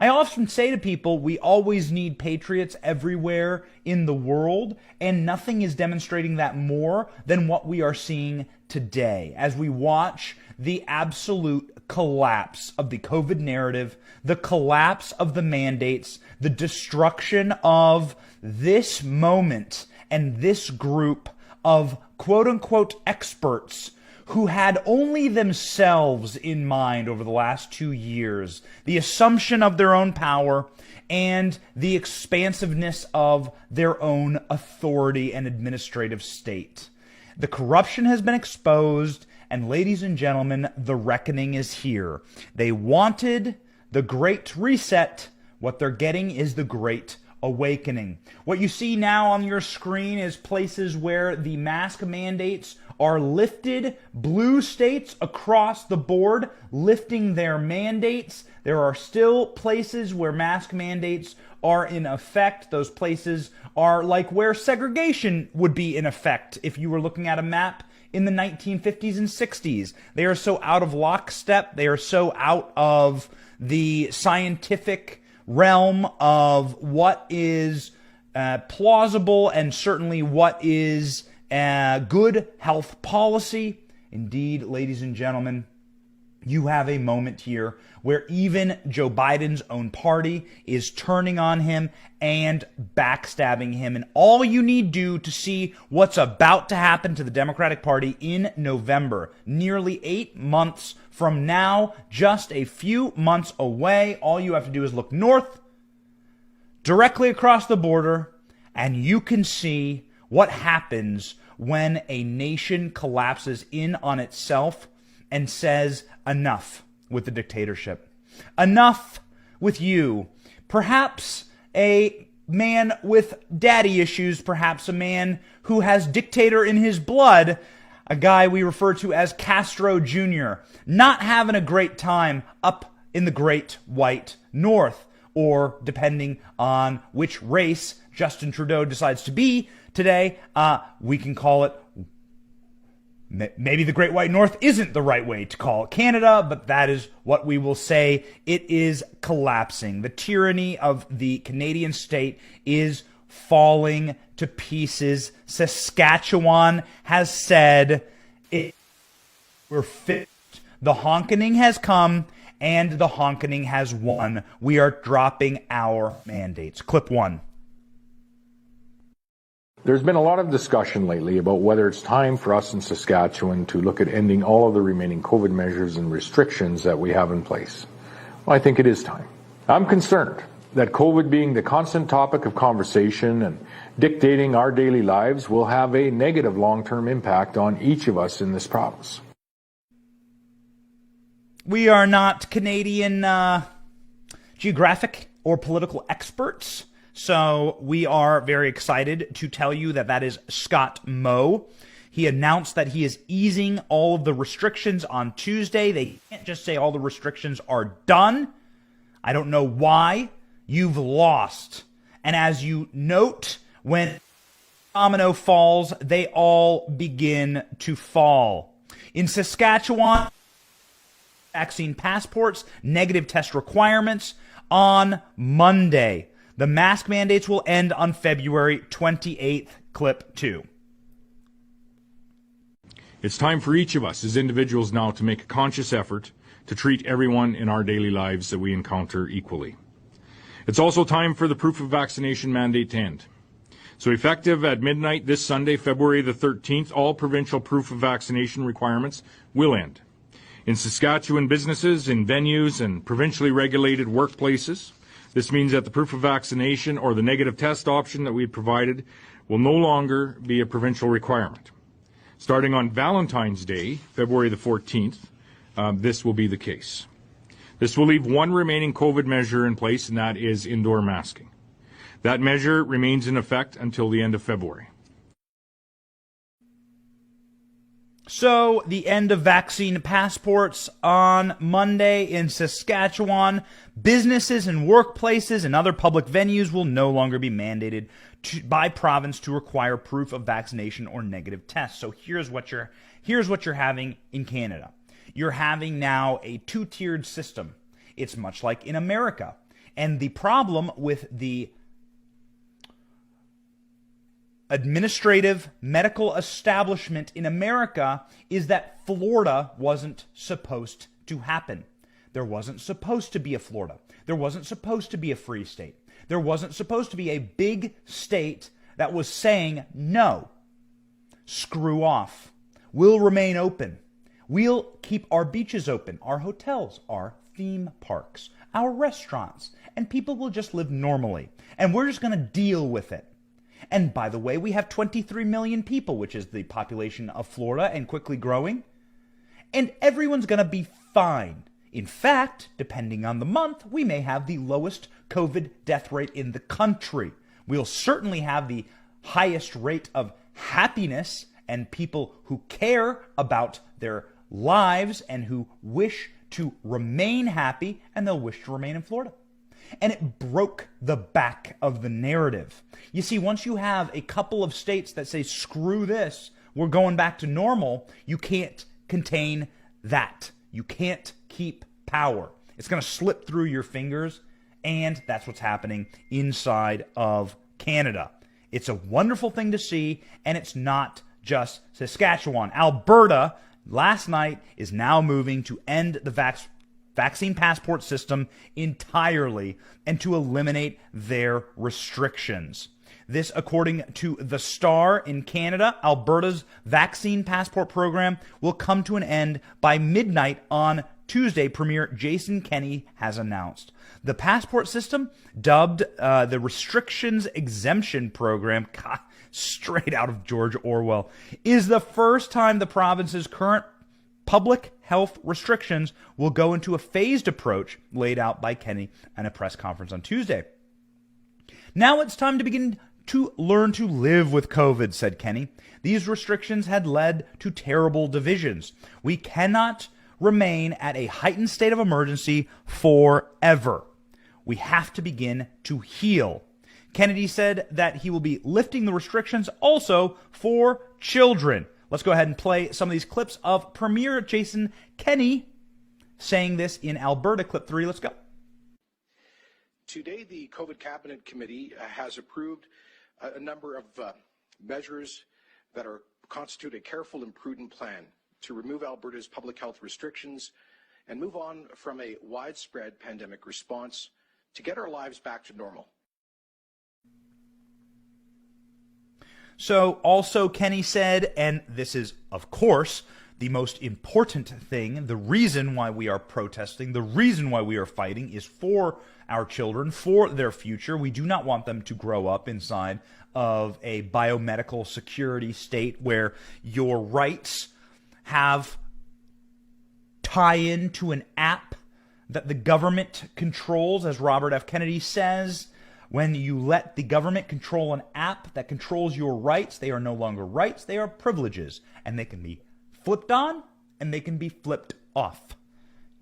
I often say to people, we always need patriots everywhere in the world, and nothing is demonstrating that more than what we are seeing today as we watch the absolute collapse of the COVID narrative, the collapse of the mandates, the destruction of this moment and this group of quote-unquote experts who had only themselves in mind over the last 2 years, the assumption of their own power and the expansiveness of their own authority and administrative state. The corruption has been exposed, and ladies and gentlemen, the reckoning is here. They wanted the Great Reset. What they're getting is the Great Awakening. What you see now on your screen is places where the mask mandates are lifted. Blue states across the board lifting their mandates. There are still places where mask mandates are in effect. Those places are like where segregation would be in effect if you were looking at a map in the 1950s and 60s. They are so out of lockstep. They are so out of the scientific realm of what is plausible and certainly what is good health policy. Indeed, ladies and gentlemen, you have a moment here where even Joe Biden's own party is turning on him and backstabbing him. And all you need do to see what's about to happen to the Democratic Party in November, nearly 8 months from now, just a few months away, all you have to do is look north, directly across the border, and you can see what happens when a nation collapses in on itself and says, enough with the dictatorship. Enough with you. Perhaps a man with daddy issues, perhaps a man who has dictator in his blood, a guy we refer to as Castro Jr., not having a great time up in the great white north, or depending on which race Justin Trudeau decides to be today, we can call it, maybe the Great White North isn't the right way to call it Canada, but that is what we will say. It is collapsing. The tyranny of the Canadian state is falling to pieces. Saskatchewan has said, we're finished. The honkening has come, and the honkening has won. We are dropping our mandates. Clip 1. There's been a lot of discussion lately about whether it's time for us in Saskatchewan to look at ending all of the remaining COVID measures and restrictions that we have in place. Well, I think it is time. I'm concerned that COVID being the constant topic of conversation and dictating our daily lives will have a negative long-term impact on each of us in this province. We are not Canadian geographic or political experts, so we are very excited to tell you that that is Scott Moe. He announced that he is easing all of the restrictions on Tuesday. They can't just say all the restrictions are done. I don't know why. You've lost. And as you note, when domino falls, they all begin to fall. In Saskatchewan, vaccine passports, negative test requirements on Monday. The mask mandates will end on February 28th. Clip 2. It's time for each of us as individuals now to make a conscious effort to treat everyone in our daily lives that we encounter equally. It's also time for the proof of vaccination mandate to end. So effective at midnight this Sunday, February the 13th, all provincial proof of vaccination requirements will end. In Saskatchewan businesses, in venues, and provincially regulated workplaces, this means that the proof of vaccination or the negative test option that we provided will no longer be a provincial requirement. Starting on Valentine's Day, February the 14th, this will be the case. This will leave one remaining COVID measure in place, and that is indoor masking. That measure remains in effect until the end of February. So, the end of vaccine passports on Monday in Saskatchewan. Businesses and workplaces and other public venues will no longer be mandated by province to require proof of vaccination or negative tests. So here's what you're having in Canada. You're having now a two-tiered system. It's much like in America. And the problem with the administrative medical establishment in America is that Florida wasn't supposed to happen. There wasn't supposed to be a Florida. There wasn't supposed to be a free state. There wasn't supposed to be a big state that was saying, no, screw off. We'll remain open. We'll keep our beaches open, our hotels, our theme parks, our restaurants, and people will just live normally. And we're just going to deal with it. And by the way, we have 23 million people, which is the population of Florida and quickly growing. And everyone's going to be fine. In fact, depending on the month, we may have the lowest COVID death rate in the country. We'll certainly have the highest rate of happiness and people who care about their lives and who wish to remain happy, and they'll wish to remain in Florida. And it broke the back of the narrative. You see, once you have a couple of states that say, screw this, we're going back to normal, you can't contain that. You can't keep power. It's going to slip through your fingers, and that's what's happening inside of Canada. It's a wonderful thing to see, and it's not just Saskatchewan. Alberta, last night, is now moving to end the vaccine passport system entirely and to eliminate their restrictions. This, according to The Star in Canada, Alberta's vaccine passport program will come to an end by midnight on Tuesday, Premier Jason Kenney has announced. The passport system, dubbed the Restrictions Exemption Program, God, straight out of George Orwell, is the first time the province's current public health restrictions will go into a phased approach laid out by Kenney at a press conference on Tuesday. Now it's time to begin to learn to live with COVID, said Kenney. These restrictions had led to terrible divisions. We cannot remain at a heightened state of emergency forever. We have to begin to heal. Kennedy said that he will be lifting the restrictions also for children. Let's go ahead and play some of these clips of Premier Jason Kenney saying this in Alberta. Clip 3, let's go. Today, the COVID Cabinet Committee has approved a number of measures that constitute a careful and prudent plan to remove Alberta's public health restrictions and move on from a widespread pandemic response to get our lives back to normal. So also Kenney said, and this is, of course, the most important thing, the reason why we are protesting, the reason why we are fighting is for our children, for their future. We do not want them to grow up inside of a biomedical security state where your rights have tie-in to an app that the government controls, as Robert F. Kennedy says. When you let the government control an app that controls your rights, they are no longer rights, they are privileges. And they can be flipped on and they can be flipped off.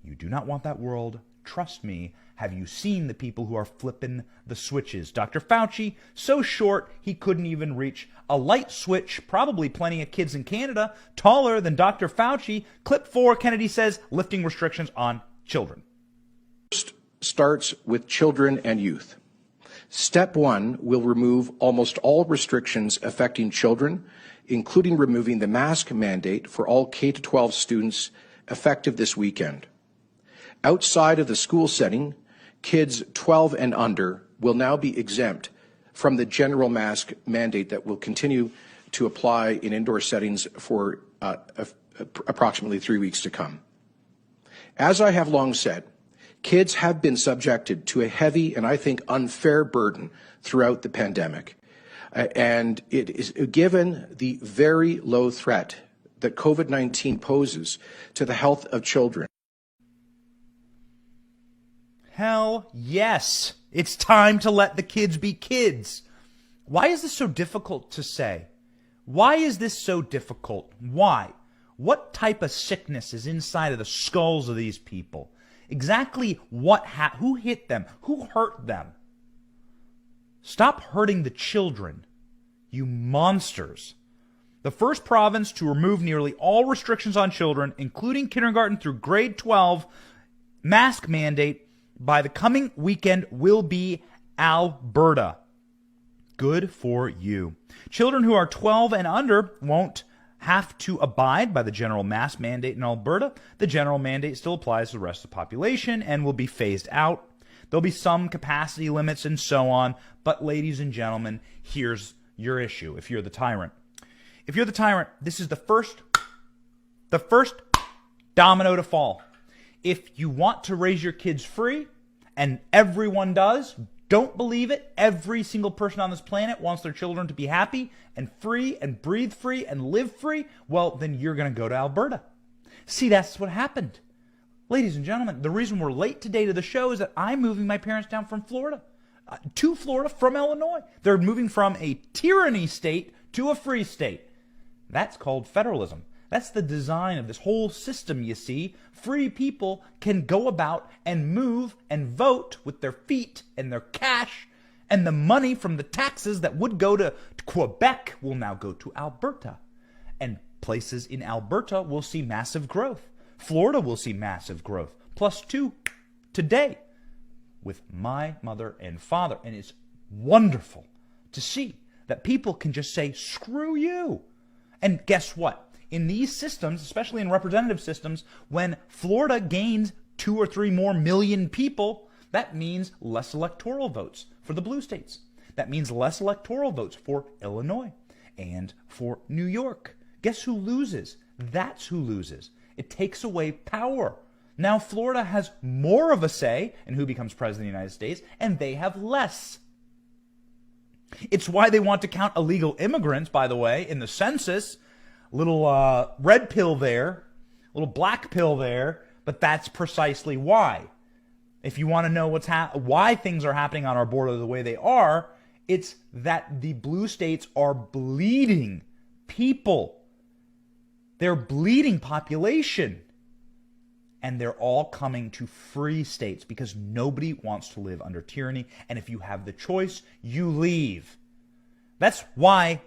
You do not want that world. Trust me. Have you seen the people who are flipping the switches? Dr. Fauci, so short he couldn't even reach a light switch. Probably plenty of kids in Canada taller than Dr. Fauci. Clip 4, Kennedy says, lifting restrictions on children. First starts with children and youth. Step 1 will remove almost all restrictions affecting children, including removing the mask mandate for all K-12 students effective this weekend. Outside of the school setting, kids 12 and under will now be exempt from the general mask mandate that will continue to apply in indoor settings for approximately 3 weeks to come. As I have long said, kids have been subjected to a heavy and I think unfair burden throughout the pandemic. And it is given the very low threat that COVID-19 poses to the health of children. Hell yes. It's time to let the kids be kids. Why is this so difficult to say? Why is this so difficult? Why? What type of sickness is inside of the skulls of these people? Exactly who hit them? Who hurt them? Stop hurting the children, you monsters. The first province to remove nearly all restrictions on children, including kindergarten through grade 12, mask mandate, by the coming weekend will be Alberta. Good for you. Children who are 12 and under won't have to abide by the general mask mandate in Alberta. The general mandate still applies to the rest of the population and will be phased out. There'll be some capacity limits and so on, but ladies and gentlemen, here's your issue if you're the tyrant. If you're the tyrant, this is the first domino to fall. If you want to raise your kids free, and everyone does, don't believe it, every single person on this planet wants their children to be happy and free and breathe free and live free, well, then you're going to go to Alberta. See, that's what happened. Ladies and gentlemen, the reason we're late today to the show is that I'm moving my parents down from Florida, to Florida from Illinois. They're moving from a tyranny state to a free state. That's called federalism. That's the design of this whole system, you see. Free people can go about and move and vote with their feet and their cash, and the money from the taxes that would go to Quebec will now go to Alberta. And places in Alberta will see massive growth. Florida will see massive growth. +2 today with my mother and father. And it's wonderful to see that people can just say, screw you. And guess what? In these systems, especially in representative systems, when Florida gains 2 or 3 more million people, that means less electoral votes for the blue states. That means less electoral votes for Illinois and for New York. Guess who loses? That's who loses. It takes away power. Now Florida has more of a say in who becomes president of the United States, and they have less. It's why they want to count illegal immigrants, by the way, in the census. Little red pill there, little black pill there, but that's precisely why. If you want to know why things are happening on our border the way they are, it's that the blue states are bleeding people. They're bleeding population. And they're all coming to free states because nobody wants to live under tyranny. And if you have the choice, you leave. That's why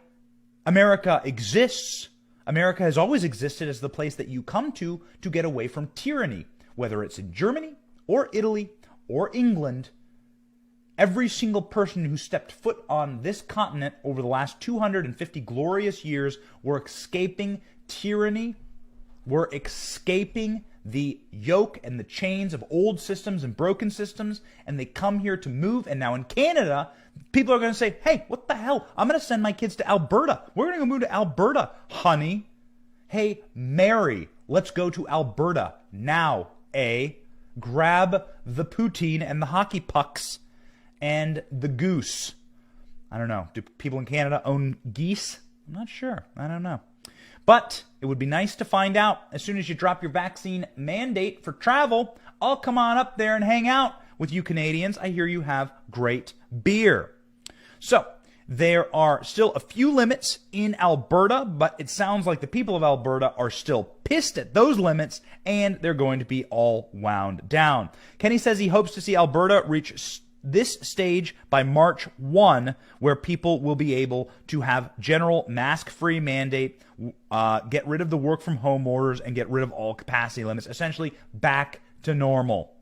America exists. America has always existed as the place that you come to get away from tyranny, whether it's in Germany or Italy or England. Every single person who stepped foot on this continent over the last 250 glorious years were escaping tyranny, were escaping the yoke and the chains of old systems and broken systems, and they come here to move. And now in Canada, people are going to say, hey, what the hell? I'm going to send my kids to Alberta. We're going to go move to Alberta, honey. Hey, Mary, let's go to Alberta now, eh? Grab the poutine and the hockey pucks and the goose. I don't know. Do people in Canada own geese? I'm not sure. I don't know. But it would be nice to find out as soon as you drop your vaccine mandate for travel. I'll come on up there and hang out with you Canadians. I hear you have great beer. So there are still a few limits in Alberta, but it sounds like the people of Alberta are still pissed at those limits, and they're going to be all wound down. Kenny says he hopes to see Alberta reach this stage by March 1, where people will be able to have general mask-free mandate, get rid of the work-from-home orders, and get rid of all capacity limits, essentially back to normal.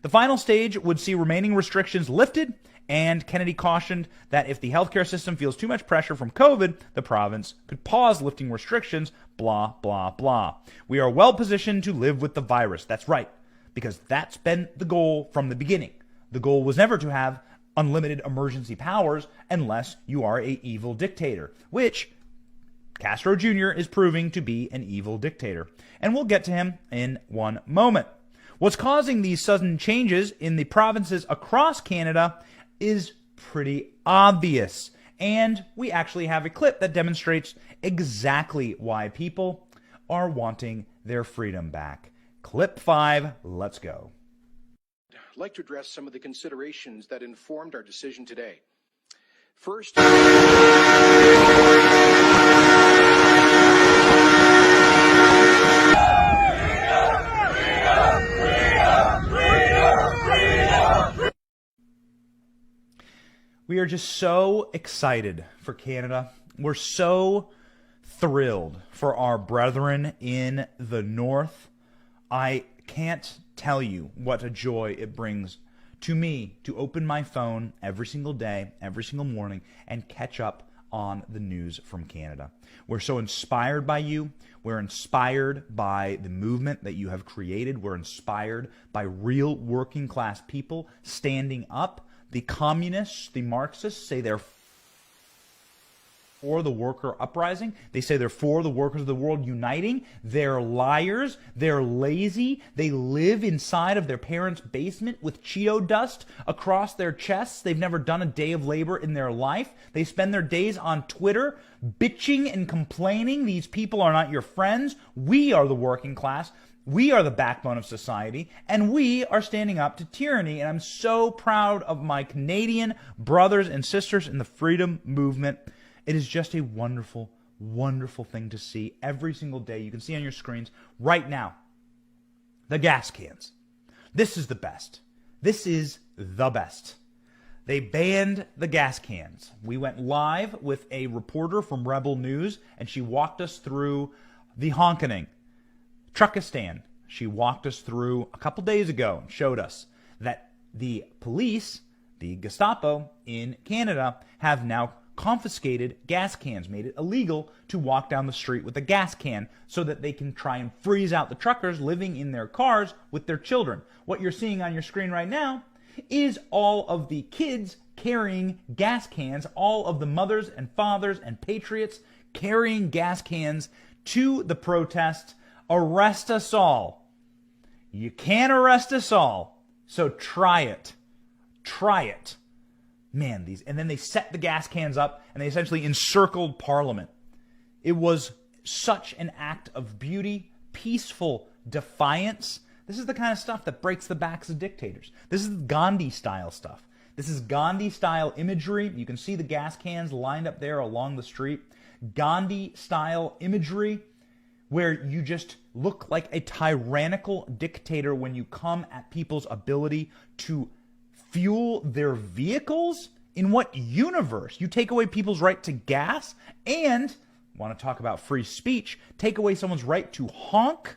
The final stage would see remaining restrictions lifted, and Kennedy cautioned that if the healthcare system feels too much pressure from COVID, the province could pause lifting restrictions, blah, blah, blah. We are well positioned to live with the virus. That's right, because that's been the goal from the beginning. The goal was never to have unlimited emergency powers unless you are an evil dictator, which Castro Jr. is proving to be an evil dictator. And we'll get to him in one moment. What's causing these sudden changes in the provinces across Canada is pretty obvious. And we actually have a clip that demonstrates exactly why people are wanting their freedom back. Clip 5, let's go. I'd like to address some of the considerations that informed our decision today. First, we are just so excited for Canada. We're so thrilled for our brethren in the North. I can't tell you what a joy it brings to me to open my phone every single day, every single morning, and catch up on the news from Canada. We're so inspired by you. We're inspired by the movement that you have created. We're inspired by real working class people standing up. The communists, the Marxists say they're for the worker uprising. They say they're for the workers of the world uniting. They're liars. They're lazy. They live inside of their parents' basement with Cheeto dust across their chests. They've never done a day of labor in their life. They spend their days on Twitter bitching and complaining. These people are not your friends. We are the working class. We are the backbone of society, and we are standing up to tyranny. And I'm so proud of my Canadian brothers and sisters in the freedom movement. It is just a wonderful, wonderful thing to see every single day. You can see on your screens right now the gas cans. This is the best. This is the best. They banned the gas cans. We went live with a reporter from Rebel News, and she walked us through the honkening. Truckistan. She walked us through a couple days ago and showed us that the police, the Gestapo in Canada, have now confiscated gas cans, made it illegal to walk down the street with a gas can so that they can try and freeze out the truckers living in their cars with their children. What you're seeing on your screen right now is all of the kids carrying gas cans, all of the mothers and fathers and patriots carrying gas cans to the protest. Arrest us all. You can't arrest us all, so try it. Try it. Man, and then they set the gas cans up and they essentially encircled Parliament. It was such an act of beauty, peaceful defiance. This is the kind of stuff that breaks the backs of dictators. This is Gandhi-style stuff. This is Gandhi-style imagery. You can see the gas cans lined up there along the street. Gandhi-style imagery where you just look like a tyrannical dictator when you come at people's ability to fuel their vehicles. In what universe? You take away people's right to gas and want to talk about free speech, take away someone's right to honk.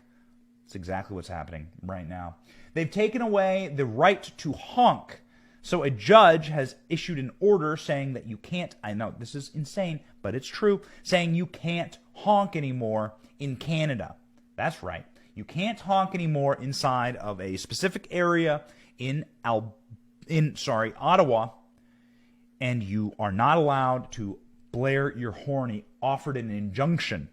That's exactly what's happening right now. They've taken away the right to honk. So a judge has issued an order saying that you can't, I know this is insane, but it's true, saying you can't honk anymore in Canada. That's right. You can't honk anymore inside of a specific area in Ottawa, and you are not allowed to blare your horn. He offered an injunction.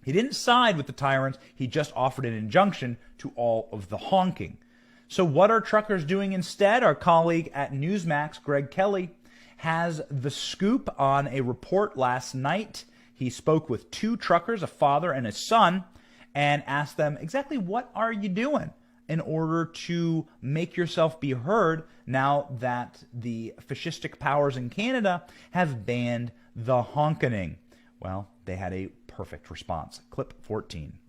He didn't side with the tyrants. He just offered an injunction to all of the honking. So what are truckers doing instead? Our colleague at Newsmax, Greg Kelly, has the scoop on a report last night. He spoke with two truckers, a father and his son, and asked them exactly what are you doing in order to make yourself be heard now that the fascistic powers in Canada have banned the honkening. Well, they had a perfect response. Clip 14.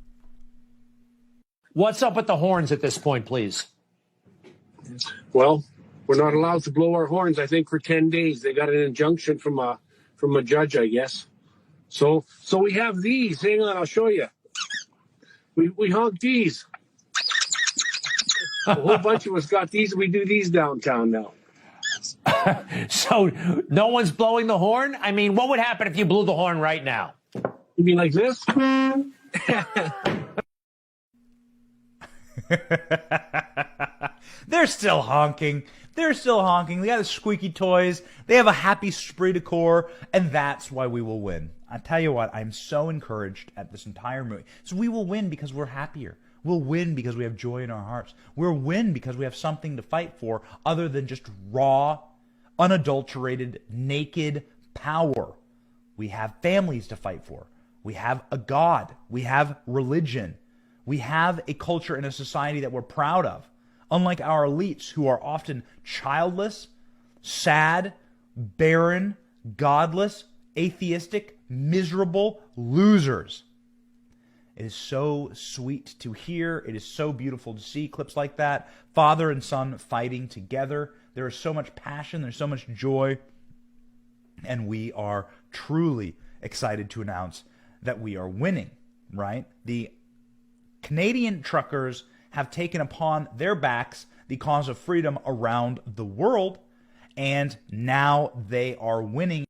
What's up with the horns at this point, please? Well, we're not allowed to blow our horns, I think, for 10 days. They got an injunction from a judge, I guess. So we have these. Hang on, I'll show you. We honk these. A whole bunch of us got these. We do these downtown now. So no one's blowing the horn? I mean, what would happen if you blew the horn right now? You mean like this? They're still honking. They're still honking. They got the squeaky toys. They have a happy spree de corps, and that's why we will win. I tell you what, I'm so encouraged at this entire movie. So we will win because we're happier. We'll win because we have joy in our hearts. We'll win because we have something to fight for other than just raw, unadulterated, naked power. We have families to fight for. We have a God. We have religion. We have a culture and a society that we're proud of. Unlike our elites who are often childless, sad, barren, godless, atheistic, miserable losers. It is so sweet to hear. It is so beautiful to see clips like that. Father and son fighting together. There is so much passion. There's so much joy. And we are truly excited to announce that we are winning, right? The Canadian truckers have taken upon their backs the cause of freedom around the world, and now they are winning.